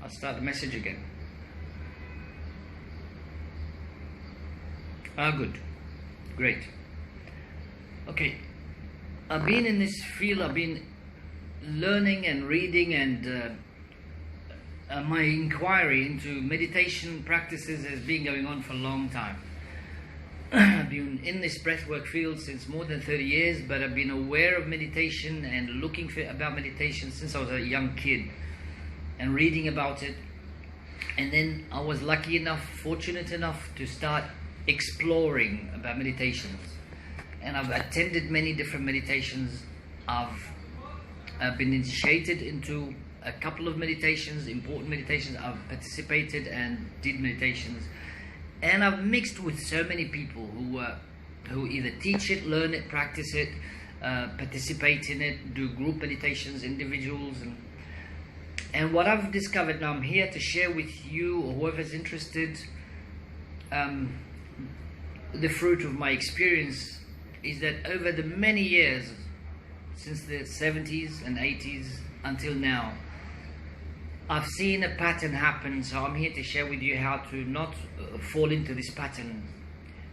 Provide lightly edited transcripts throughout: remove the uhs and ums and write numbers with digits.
I'll start the message again. Good. Great. Okay. I've been in this field, I've been learning and reading, and my inquiry into meditation practices has been going on for a long time. I've been in this breathwork field since more than 30 years, but I've been aware of meditation and looking about meditation since I was a young kid and reading about it. And then I was lucky enough, fortunate enough to start exploring about meditations. And I've attended many different meditations. I've been initiated into a couple of meditations, important meditations. I've participated and did meditations. And I've mixed with so many people who either teach it, learn it, practice it, participate in it, do group meditations, individuals. And what I've discovered, now I'm here to share with you or whoever's interested, the fruit of my experience is that over the many years, since the 70s and 80s until now, I've seen a pattern happen. So I'm here to share with you how to not fall into this pattern.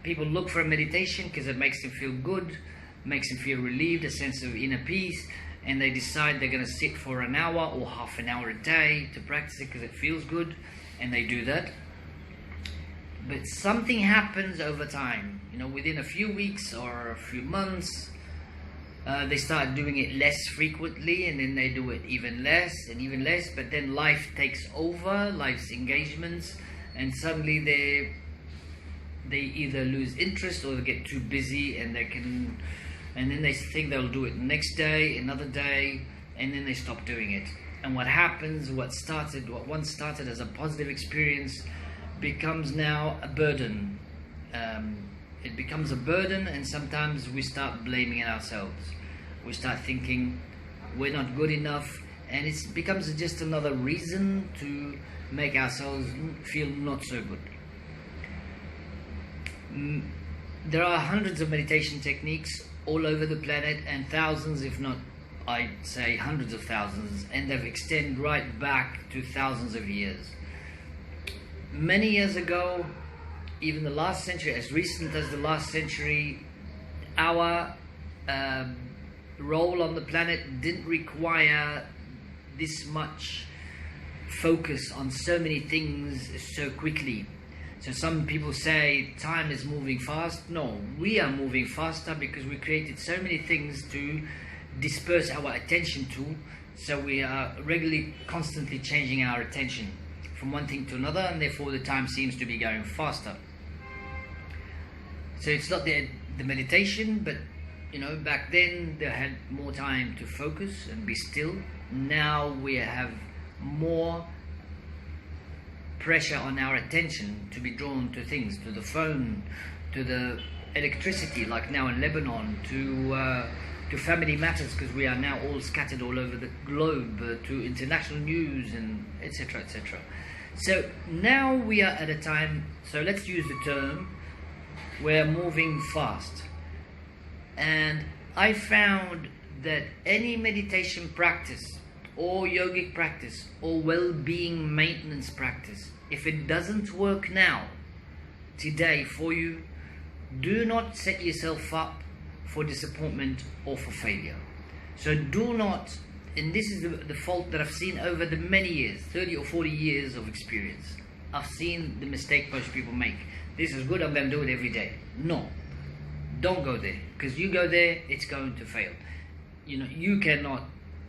People look for a meditation because it makes them feel good, makes them feel relieved, a sense of inner peace, and they decide they're going to sit for an hour or half an hour a day to practice it because it feels good, and they do that. But something happens over time, within a few weeks or a few months. They start doing it less frequently, and then they do it even less and even less. But then life takes over, life's engagements, and suddenly they either lose interest or they get too busy, and then they think they'll do it the next day, another day, and then they stop doing it. And what happens, what once started as a positive experience becomes now a burden. It becomes a burden, and sometimes we start blaming it ourselves. We start thinking we're not good enough, and it becomes just another reason to make ourselves feel not so good. There are hundreds of meditation techniques all over the planet, and thousands, if not, I'd say hundreds of thousands, and they've extended right back to thousands of years. Many years ago, even the last century, as recent as the last century, our role on the planet didn't require this much focus on so many things so quickly. So some people say time is moving fast. No, we are moving faster because we created so many things to disperse our attention to. So we are regularly, constantly changing our attention from one thing to another, and therefore the time seems to be going faster. So it's not the meditation, but back then they had more time to focus and be still. Now we have more pressure on our attention to be drawn to things, to the phone, to the electricity, like now in Lebanon, to family matters, because we are now all scattered all over the globe, to international news, and etc., etc. So now we are at a time, so let's use the term, we're moving fast. And I found that any meditation practice or yogic practice or well-being maintenance practice, if it doesn't work now, today for you, do not set yourself up for disappointment or for failure. So do not, and this is the fault that I've seen over the many years, 30 or 40 years of experience. I've seen the mistake most people make. This is good, I'm going to do it every day. No, don't go there, because you go there, it's going to fail. You cannot,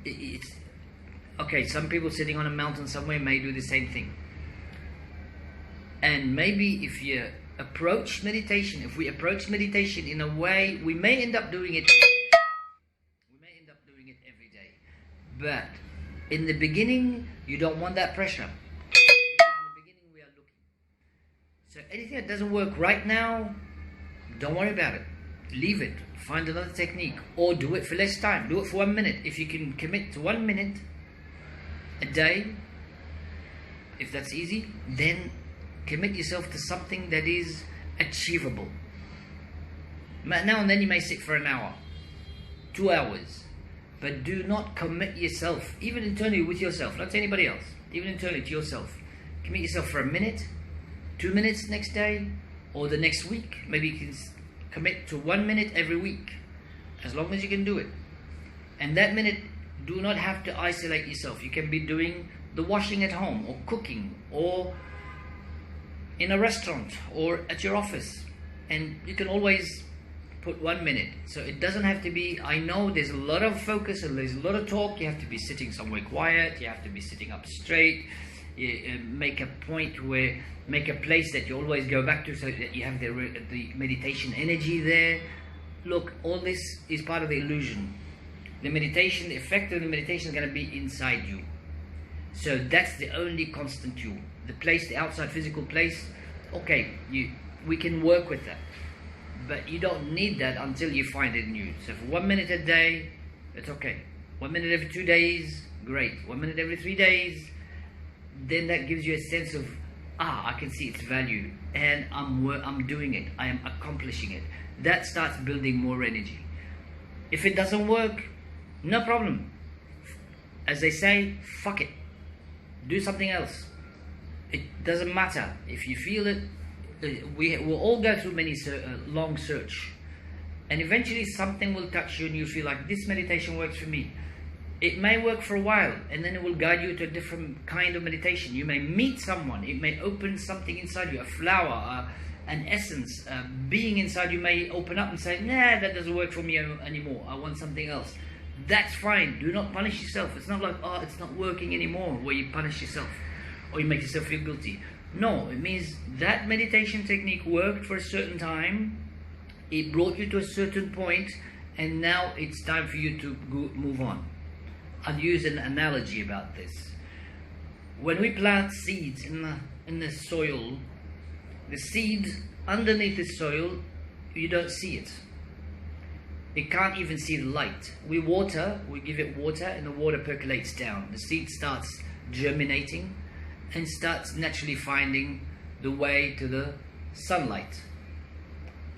it's okay, some people sitting on a mountain somewhere may do the same thing. And maybe if we approach meditation in a way, we may end up doing it every day. But in the beginning, you don't want that pressure. Because in the beginning, we are looking. So anything that doesn't work right now, don't worry about it. Leave it. Find another technique. Or do it for less time. Do it for 1 minute. If you can commit to 1 minute a day, if that's easy, then commit yourself to something that is achievable. Now and then you may sit for an hour, 2 hours, but do not commit yourself, even internally with yourself, not to anybody else. even internally to yourself. Commit yourself for a minute, 2 minutes next day, or the next week. Maybe you can commit to 1 minute every week, as long as you can do it. And that minute, do not have to isolate yourself. You can be doing the washing at home, or cooking, or in a restaurant, or at your office. And you can always put 1 minute. So it doesn't have to be, I know there's a lot of focus and there's a lot of talk. You have to be sitting somewhere quiet. You have to be sitting up straight. You make a point where, make a place that you always go back to so that you have the meditation energy there. Look, all this is part of the illusion. The meditation, the effect of the meditation is going to be inside you. So that's the only constant you. The place, the outside physical place, okay, we can work with that. But you don't need that until you find it in you. So for 1 minute a day, it's okay. 1 minute every 2 days, great. 1 minute every 3 days, then that gives you a sense of, I can see its value, and I'm doing it. I am accomplishing it. That starts building more energy. If it doesn't work, no problem. As they say, fuck it. Do something else. It doesn't matter. If you feel it, we will all go through many long search, and eventually something will touch you and you feel like this meditation works for me. It may work for a while, and then it will guide you to a different kind of meditation. You may meet someone, it may open something inside you, a flower, an essence, a being inside you may open up and say, nah, that doesn't work for me anymore, I want something else. That's fine. Do not punish yourself. It's not like, it's not working anymore, where you punish yourself or you make yourself feel guilty. No, it means that meditation technique worked for a certain time, it brought you to a certain point, and now it's time for you to move on. I'll use an analogy about this. When we plant seeds in the soil, the seed underneath the soil, you don't see it. It can't even see the light. We give it water, and the water percolates down. The seed starts germinating and starts naturally finding the way to the sunlight.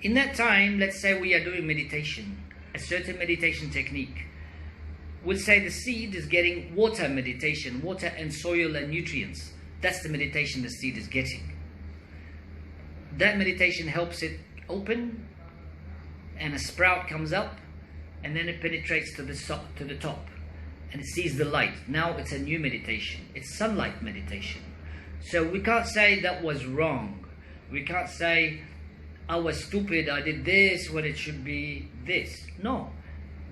In that time, let's say we are doing meditation, a certain meditation technique. We'll say the seed is getting water meditation, water and soil and nutrients. That's the meditation the seed is getting. That meditation helps it open, and a sprout comes up, and then it penetrates to the top, and it sees the light. Now it's a new meditation. It's sunlight meditation. So we can't say that was wrong. We can't say, I was stupid, I did this when it should be this. No.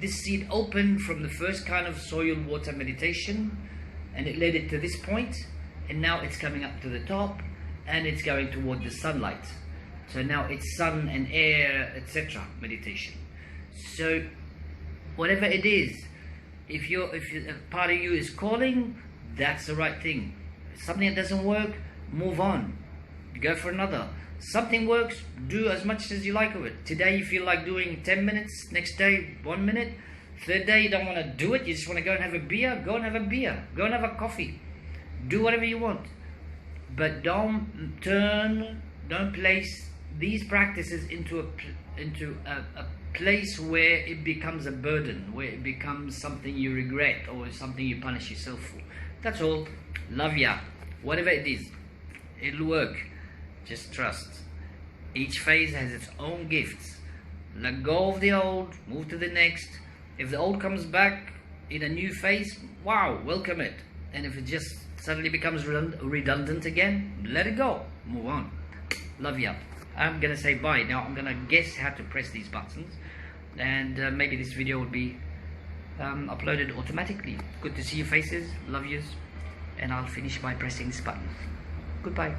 This seed opened from the first kind of soil water meditation, and it led it to this point, and now it's coming up to the top, and it's going toward the sunlight. So now it's sun and air, etc. meditation. So whatever it is, if a part of you is calling, that's the right thing. If something that doesn't work, move on. Go for another. Something works, do as much as you like of it. Today you feel like doing 10 minutes, next day 1 minute, third day you don't want to do it, you just want to go and have a beer, go and have a beer, go and have a coffee. Do whatever you want. But don't place these practices into a place where it becomes a burden, where it becomes something you regret or something you punish yourself for. That's all. Love ya. Whatever it is, it'll work. Just trust. Each phase has its own gifts. Let go of the old, move to the next. If the old comes back in a new phase, wow, welcome it. And if it just suddenly becomes redundant again, let it go. Move on. Love ya. I'm gonna say bye. Now I'm gonna guess how to press these buttons, and maybe this video will be uploaded automatically. Good to see your faces. Love yous. And I'll finish by pressing this button. Goodbye.